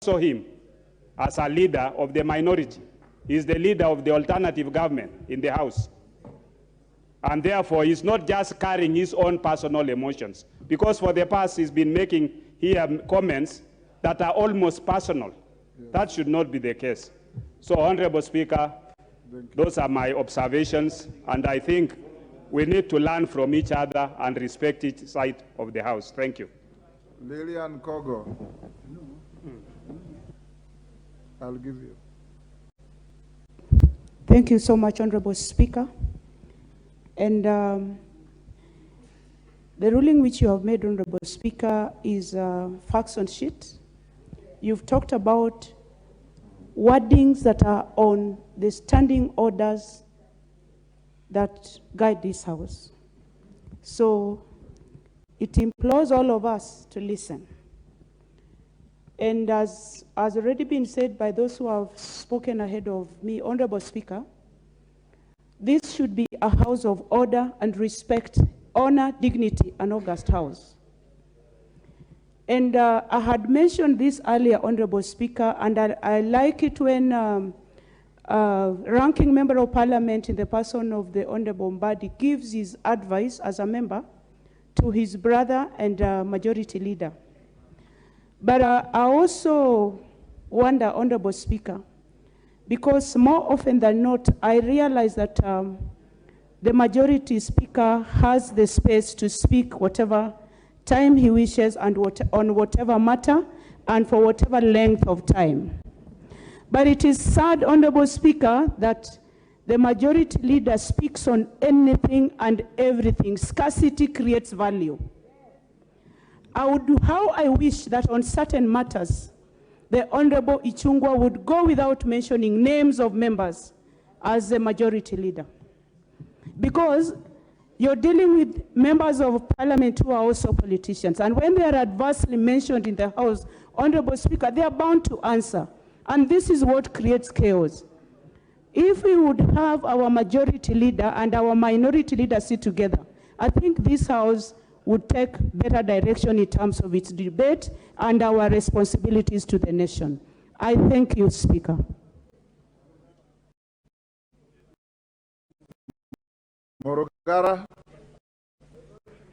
saw him as a leader of the minority. He's the leader of the alternative government in the House. And therefore, he's not just carrying his own personal emotions. Because for the past, he's been making here comments that are almost personal. Yes. That should not be the case. So, Honorable Speaker, those are my observations, and I think we need to learn from each other and respect each side of the House. Thank you. Lillian Kogo. I'll give you. Thank you so much, Honorable Speaker. And the ruling which you have made, Honorable Speaker, is facts on sheet. You've talked about wordings that are on the standing orders that guide this House. So it implores all of us to listen. And as has already been said by those who have spoken ahead of me, Honorable Speaker, this should be a house of order and respect, honor, dignity, an august house. And I had mentioned this earlier, Honorable Speaker, and I like it when ranking member of parliament in the person of the Honorable Mbadi gives his advice as a member to his brother and majority leader. But I also wonder, Honorable Speaker, because more often than not, I realize that the majority speaker has the space to speak whatever time he wishes and on whatever matter and for whatever length of time. But it is sad, Honorable Speaker, that the majority leader speaks on anything and everything. Scarcity creates value. How I wish that on certain matters, the Honorable Ichung'wah would go without mentioning names of members as the majority leader. Because you're dealing with members of parliament who are also politicians. And when they are adversely mentioned in the House, Honorable Speaker, they are bound to answer. And this is what creates chaos. If we would have our majority leader and our minority leader sit together, I think this House would take better direction in terms of its debate and our responsibilities to the nation. I thank you, Speaker. Morogara.